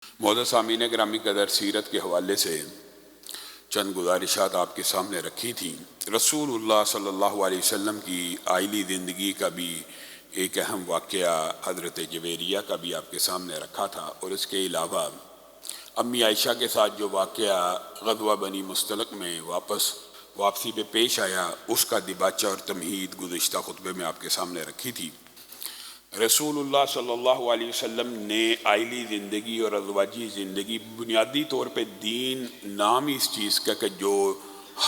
معزز سامعین گرامی قدر، سیرت کے حوالے سے چند گزارشات آپ کے سامنے رکھی تھیں۔ رسول اللہ صلی اللہ علیہ وسلم کی آئلی زندگی کا بھی ایک اہم واقعہ حضرت جویریہ کا بھی آپ کے سامنے رکھا تھا، اور اس کے علاوہ امی عائشہ کے ساتھ جو واقعہ غزوہ بنی مستلق میں واپسی پہ پیش آیا، اس کا دباچہ اور تمہید گزشتہ خطبے میں آپ کے سامنے رکھی تھی۔ رسول اللہ صلی اللہ علیہ وسلم نے آئلی زندگی اور ازواجی زندگی، بنیادی طور پہ دین نام ہی اس چیز کا کہ جو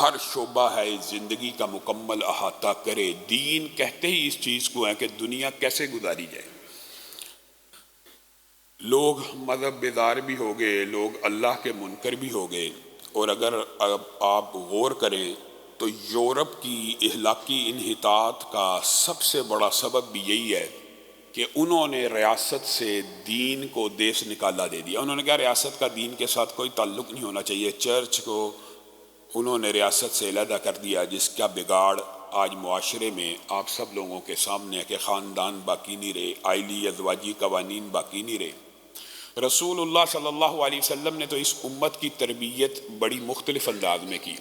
ہر شعبہ ہے زندگی کا مکمل احاطہ کرے، دین کہتے ہی اس چیز کو ہے کہ دنیا کیسے گزاری جائے۔ لوگ مذہب بیدار بھی ہو گئے، لوگ اللہ کے منکر بھی ہو گئے، اور اگر آپ غور کریں تو یورپ کی اخلاقی انحطاط کا سب سے بڑا سبب بھی یہی ہے کہ انہوں نے ریاست سے دین کو دیس نکالا دے دیا۔ انہوں نے کہا ریاست کا دین کے ساتھ کوئی تعلق نہیں ہونا چاہیے، چرچ کو انہوں نے ریاست سے علیحدہ کر دیا، جس کا بگاڑ آج معاشرے میں آپ سب لوگوں کے سامنے ہے کہ خاندان باقی نہیں رہے، آئلی ازواجی قوانین باقی نہیں رہے۔ رسول اللہ صلی اللہ علیہ وسلم نے تو اس امت کی تربیت بڑی مختلف انداز میں کی،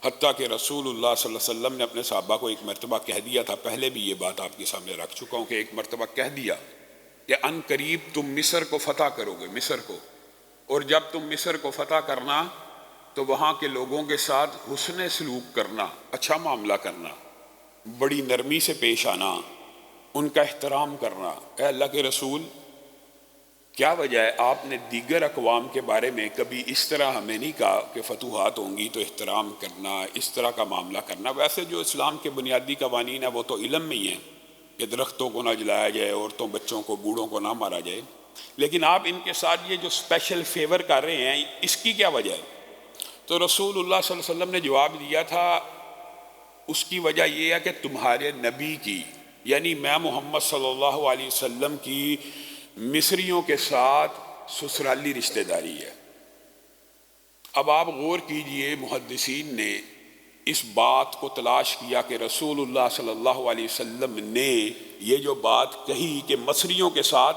حتیٰ کہ رسول اللہ صلی اللہ علیہ وسلم نے اپنے صحابہ کو ایک مرتبہ کہہ دیا تھا، پہلے بھی یہ بات آپ کے سامنے رکھ چکا ہوں کہ ایک مرتبہ کہہ دیا کہ ان قریب تم مصر کو فتح کرو گے، مصر کو، اور جب تم مصر کو فتح کرنا تو وہاں کے لوگوں کے ساتھ حسن سلوک کرنا، اچھا معاملہ کرنا، بڑی نرمی سے پیش آنا، ان کا احترام کرنا۔ اے اللہ کے رسول، کیا وجہ ہے آپ نے دیگر اقوام کے بارے میں کبھی اس طرح ہمیں نہیں کہا کہ فتوحات ہوں گی تو احترام کرنا، اس طرح کا معاملہ کرنا؟ ویسے جو اسلام کے بنیادی قوانین ہیں وہ تو علم میں ہی ہیں کہ درختوں کو نہ جلایا جائے، عورتوں بچوں کو بوڑھوں کو نہ مارا جائے، لیکن آپ ان کے ساتھ یہ جو اسپیشل فیور کر رہے ہیں، اس کی کیا وجہ ہے؟ تو رسول اللہ صلی اللہ علیہ وسلم نے جواب دیا تھا، اس کی وجہ یہ ہے کہ تمہارے نبی کی، یعنی میں محمد صلی اللہ علیہ وسلم کی مصریوں کے ساتھ سسرالی رشتہ داری ہے۔ اب آپ غور کیجئے، محدثین نے اس بات کو تلاش کیا کہ رسول اللہ صلی اللہ علیہ وسلم نے یہ جو بات کہی کہ مصریوں کے ساتھ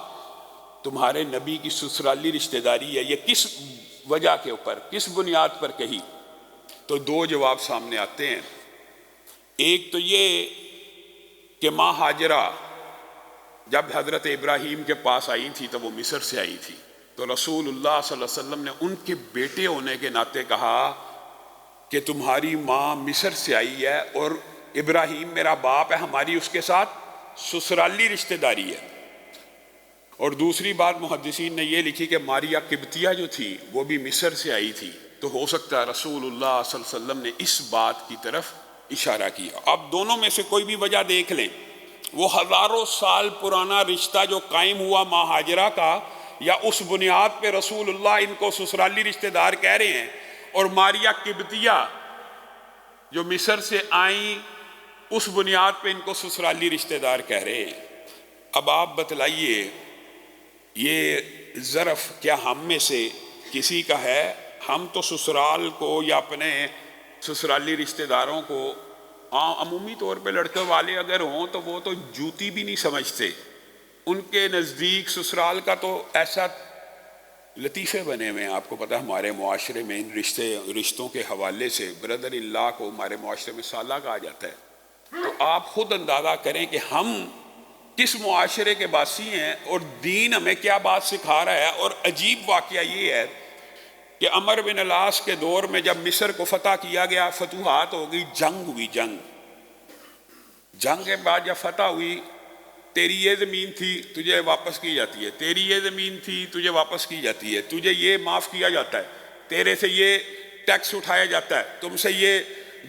تمہارے نبی کی سسرالی رشتہ داری ہے، یہ کس وجہ کے اوپر، کس بنیاد پر کہی؟ تو دو جواب سامنے آتے ہیں۔ ایک تو یہ کہ ماں ہاجرہ جب حضرت ابراہیم کے پاس آئی تھی تو وہ مصر سے آئی تھی، تو رسول اللہ صلی اللہ علیہ وسلم نے ان کے بیٹے ہونے کے ناطے کہا کہ تمہاری ماں مصر سے آئی ہے اور ابراہیم میرا باپ ہے، ہماری اس کے ساتھ سسرالی رشتہ داری ہے۔ اور دوسری بات محدثین نے یہ لکھی کہ ماریہ قبطیہ جو تھی وہ بھی مصر سے آئی تھی، تو ہو سکتا ہے رسول اللہ صلی اللہ علیہ وسلم نے اس بات کی طرف اشارہ کیا۔ اب دونوں میں سے کوئی بھی وجہ دیکھ لیں، وہ ہزاروں سال پرانا رشتہ جو قائم ہوا ماں ہاجرہ کا، یا اس بنیاد پہ رسول اللہ ان کو سسرالی رشتہ دار کہہ رہے ہیں، اور ماریہ قبطیہ جو مصر سے آئیں اس بنیاد پہ ان کو سسرالی رشتہ دار کہہ رہے ہیں۔ اب آپ بتلائیے، یہ ظرف کیا ہم میں سے کسی کا ہے؟ ہم تو سسرال کو یا اپنے سسرالی رشتہ داروں کو عمومی طور پہ لڑکے والے اگر ہوں تو وہ تو جوتی بھی نہیں سمجھتے، ان کے نزدیک سسرال کا تو ایسا لطیفے بنے ہوئے ہیں۔ آپ کو پتہ ہے ہمارے معاشرے میں ان رشتوں کے حوالے سے بردر اللہ کو ہمارے معاشرے میں سالہ کہا جاتا ہے۔ تو آپ خود اندازہ کریں کہ ہم کس معاشرے کے باسی ہیں اور دین ہمیں کیا بات سکھا رہا ہے۔ اور عجیب واقعہ یہ ہے کہ عمر بن العاص کے دور میں جب مصر کو فتح کیا گیا، فتوحات ہو گئی، جنگ ہوئی، جنگ کے بعد جب فتح ہوئی، تیری یہ زمین تھی تجھے واپس کی جاتی ہے، تیری یہ زمین تھی تجھے واپس کی جاتی ہے، تجھے یہ معاف کیا جاتا ہے، تیرے سے یہ ٹیکس اٹھایا جاتا ہے، تم سے یہ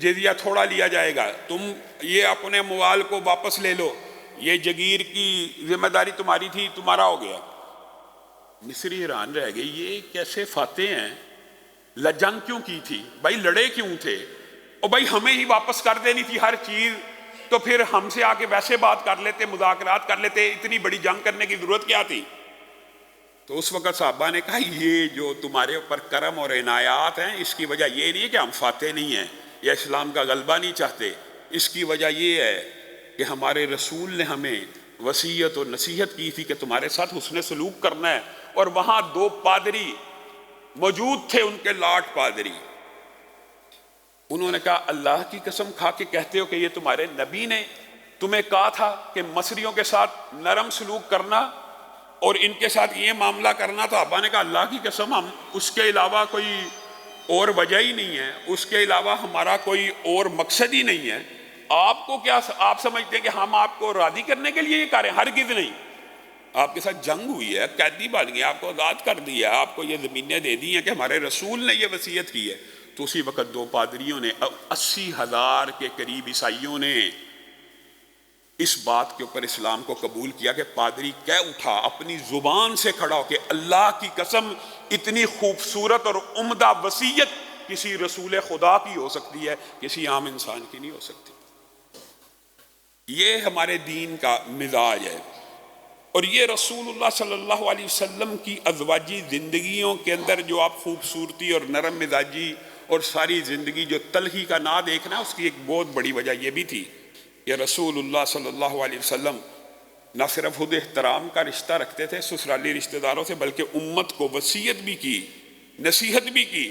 جزیہ تھوڑا لیا جائے گا، تم یہ اپنے اموال کو واپس لے لو، یہ جگیر کی ذمہ داری تمہاری تھی، تمہارا ہو گیا۔ مصری حیران رہ گئے، یہ کیسے فاتح ہیں؟ جنگ کیوں کی تھی بھائی؟ لڑے کیوں تھے؟ اور بھائی ہمیں ہی واپس کر دینی تھی ہر چیز، تو پھر ہم سے آ کے ویسے بات کر لیتے، مذاکرات کر لیتے، اتنی بڑی جنگ کرنے کی ضرورت کیا تھی؟ تو اس وقت صحابہ نے کہا یہ جو تمہارے اوپر کرم اور عنایات ہیں، اس کی وجہ یہ نہیں ہے کہ ہم فاتح نہیں ہیں یا اسلام کا غلبہ نہیں چاہتے، اس کی وجہ یہ ہے کہ ہمارے رسول نے ہمیں وصیت اور نصیحت کی تھی کہ تمہارے ساتھ حسن سلوک کرنا ہے، اور وہاں دو پادری موجود تھے، ان کے لاٹ پادری. انہوں نے کہا اللہ کی قسم کھا کے کہتے ہو کہ یہ تمہارے نبی نے تمہیں کہا تھا کہ مصریوں کے ساتھ نرم سلوک کرنا اور ان کے ساتھ یہ معاملہ کرنا؟ تو ابا نے کہا اللہ کی قسم ہم اس کے علاوہ کوئی اور وجہ ہی نہیں ہے، اس کے علاوہ ہمارا کوئی اور مقصد ہی نہیں ہے. آپ کو کیا آپ سمجھتے ہیں کہ ہم آپ کو راضی کرنے کے لیے یہ کر رہے ہیں؟ ہرگز نہیں. آپ کے ساتھ جنگ ہوئی ہے، قیدی بن گئے، آپ کو آزاد کر دیا، آپ کو یہ زمینیں دے دی ہیں کہ ہمارے رسول نے یہ وصیت کی ہے. تو اسی وقت دو پادریوں نے 80,000 کے قریب عیسائیوں نے اس بات کے اوپر اسلام کو قبول کیا کہ پادری کہہ اٹھا اپنی زبان سے کھڑا ہو کہ اللہ کی قسم اتنی خوبصورت اور عمدہ وصیت کسی رسول خدا کی ہو سکتی ہے، کسی عام انسان کی نہیں ہو سکتی. یہ ہمارے دین کا مزاج ہے. اور یہ رسول اللہ صلی اللہ علیہ وسلم کی ازواجی زندگیوں کے اندر جو آپ خوبصورتی اور نرم مزاجی اور ساری زندگی جو تلخی کا نہ دیکھنا، اس کی ایک بہت بڑی وجہ یہ بھی تھی کہ رسول اللہ صلی اللہ علیہ وسلم نہ صرف خود احترام کا رشتہ رکھتے تھے سسرالی رشتہ داروں سے، بلکہ امت کو وصیت بھی کی، نصیحت بھی کی